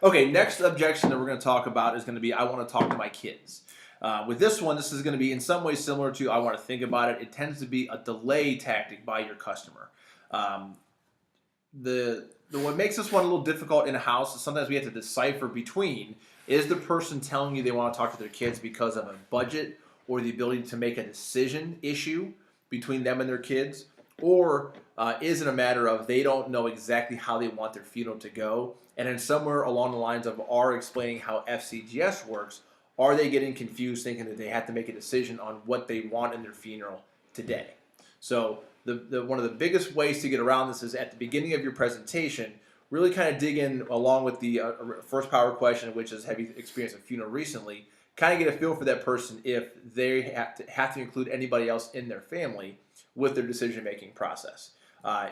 Okay, next objection that we're going to talk about is going to be I want to talk to my kids. With this one, this is going to be in some ways similar to I want to think about it. It tends to be a delay tactic by your customer. Um, the what makes this one a little difficult in a house is sometimes we have to decipher between is the person telling you they want to talk to their kids because of a budget or the ability to make a decision issue between them and their kids, or is it a matter of they don't know exactly how they want their funeral to go, and then somewhere along the lines of our explaining how FCGS works, are they getting confused thinking that they have to make a decision on what they want in their funeral today? So one of the biggest ways to get around this is at the beginning of your presentation, really kind of dig in along with the first power question, which is have you experienced a funeral recently? Kind of get a feel for that person if they have to include anybody else in their family with their decision making process.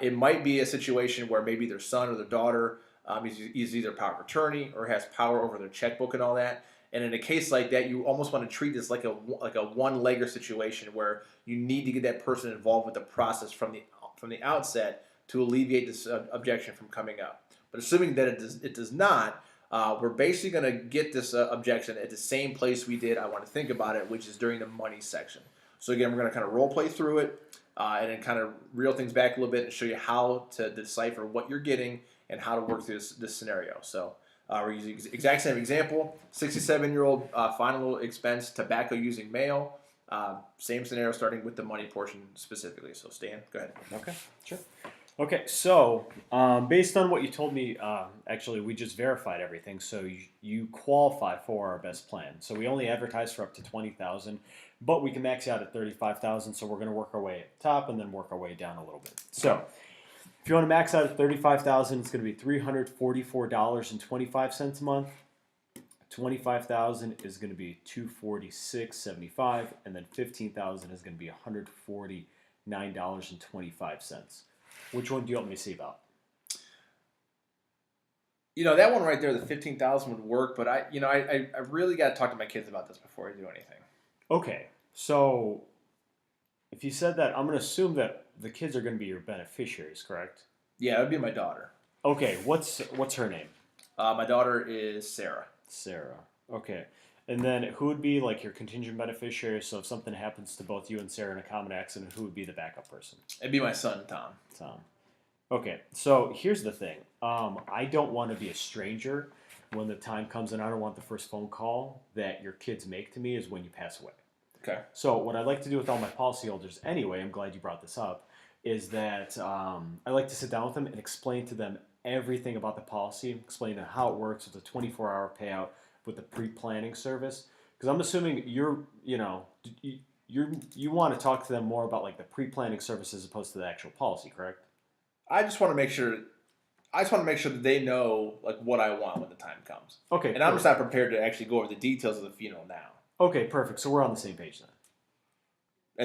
It might be a situation where maybe their son or their daughter is either power of attorney or has power over their checkbook and all that. And in a case like that, you almost want to treat this like a one-legger situation where you need to get that person involved with the process from the outset to alleviate this objection from coming up. But assuming that it does not, we're basically going to get this objection at the same place we did I want to think about it, which is during the money section. So again, we're going to kind of role play through it and then kind of reel things back a little bit and show you how to decipher what you're getting and how to work through this scenario. So we're using exact same example. 67-year-old final expense, tobacco using mail. Same scenario starting with the money portion specifically. So Stan, go ahead. Okay, sure. Okay, so based on what you told me, actually, we just verified everything. So you qualify for our best plan. So we only advertise for up to 20,000, but we can max out at 35,000. So we're going to work our way at the top and then work our way down a little bit. So if you want to max out at 35,000, it's going to be $344.25 a month. 25,000 is going to be $246.75, and then 15,000 is going to be $149.25. Which one do you want me to see about? That one right there, the 15,000 would work, but I really got to talk to my kids about this before I do anything. Okay, so if you said that, I'm going to assume that the kids are going to be your beneficiaries, correct? Yeah, it would be my daughter. Okay, what's her name? My daughter is Sarah. Sarah. Okay. And then who would be like your contingent beneficiary? So if something happens to both you and Sarah in a common accident, who would be the backup person? It'd be my son, Tom. Tom. Okay. So here's the thing. I don't want to be a stranger when the time comes, and I don't want the first phone call that your kids make to me is when you pass away. Okay. So what I like to do with all my policyholders, anyway, I'm glad you brought this up, is that I like to sit down with them and explain to them everything about the policy, explain to how it works with a 24-hour payout with the pre-planning service. Because I'm assuming you want to talk to them more about like the pre-planning service as opposed to the actual policy, correct? I just want to make sure that they know like what I want when the time comes. Okay. And I'm just not prepared to actually go over the details of the funeral now. Okay, perfect. So we're on the same page then.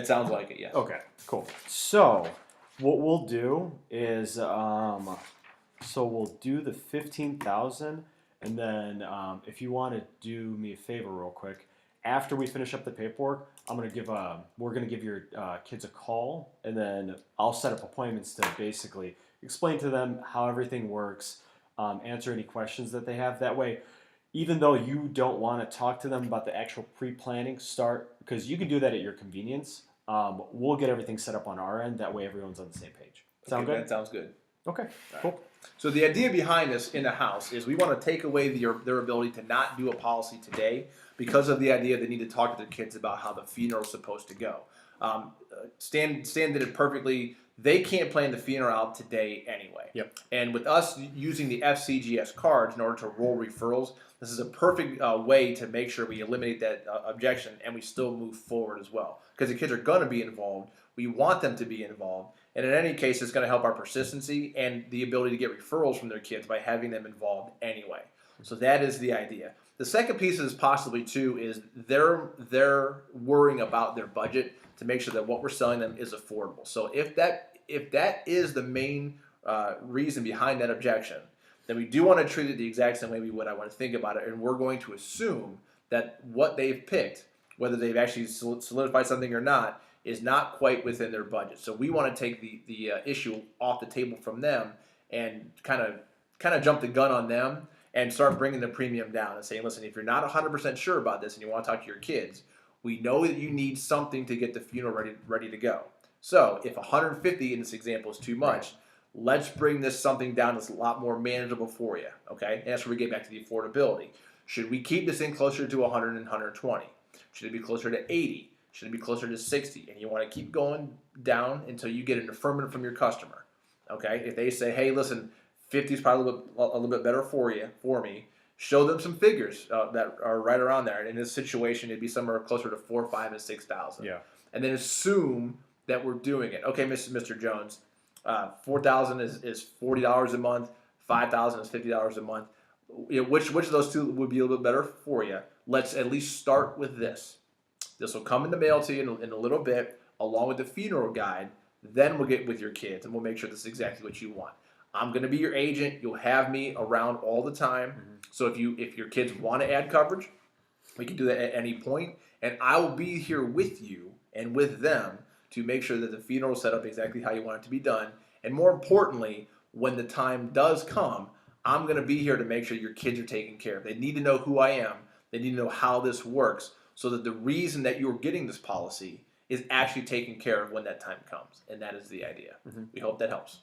It sounds like it, yes. Okay, cool. So what we'll do is we'll do the 15,000, and then if you want to do me a favor real quick, after we finish up the paperwork, we're gonna give your kids a call, and then I'll set up appointments to basically explain to them how everything works, answer any questions that they have. That way, even though you don't want to talk to them about the actual pre-planning start, because you can do that at your convenience, we'll get everything set up on our end. That way everyone's on the same page. Sound good? That sounds good. Okay, cool. So the idea behind this in the house is we want to take away their ability to not do a policy today because of the idea they need to talk to their kids about how the funeral is supposed to go. Stan did it perfectly. They can't plan the funeral out today anyway. Yep. And with us using the FCGS cards in order to roll referrals, this is a perfect way to make sure we eliminate that objection and we still move forward as well. Because the kids are going to be involved. We want them to be involved. And in any case, it's going to help our persistency and the ability to get referrals from their kids by having them involved anyway. So that is the idea. The second piece is possibly too is they're worrying about their budget to make sure that what we're selling them is affordable. So if that is the main reason behind that objection, then we do want to treat it the exact same way we would I want to think about it, and we're going to assume that what they've picked, whether they've actually solidified something or not, is not quite within their budget. So we want to take the issue off the table from them and kind of jump the gun on them and start bringing the premium down and saying, listen, if you're not 100% sure about this and you want to talk to your kids, we know that you need something to get the funeral ready to go. So if 150 in this example is too much, let's bring this something down that's a lot more manageable for you. Okay, and that's where we get back to the affordability. Should we keep this thing closer to 100 and 120? Should it be closer to 80? Should it be closer to 60? And you want to keep going down until you get an affirmative from your customer. Okay, if they say, hey, listen, 50 is probably a little bit better for me. Show them some figures that are right around there. And in this situation, it'd be somewhere closer to 4, 5, and 6,000. Yeah. And then assume that we're doing it. Okay, Mr. Jones, 4,000 is $40 a month. 5,000 is $50 a month. Which of those two would be a little bit better for you? Let's at least start with this. This will come in the mail to you in a little bit, along with the funeral guide. Then we'll get with your kids, and we'll make sure this is exactly what you want. I'm going to be your agent. You'll have me around all the time. Mm-hmm. So if your kids want to add coverage, we can do that at any point. And I will be here with you and with them to make sure that the funeral is set up exactly how you want it to be done. And more importantly, when the time does come, I'm going to be here to make sure your kids are taken care of. They need to know who I am. They need to know how this works so that the reason that you're getting this policy is actually taken care of when that time comes. And that is the idea. Mm-hmm. We hope that helps.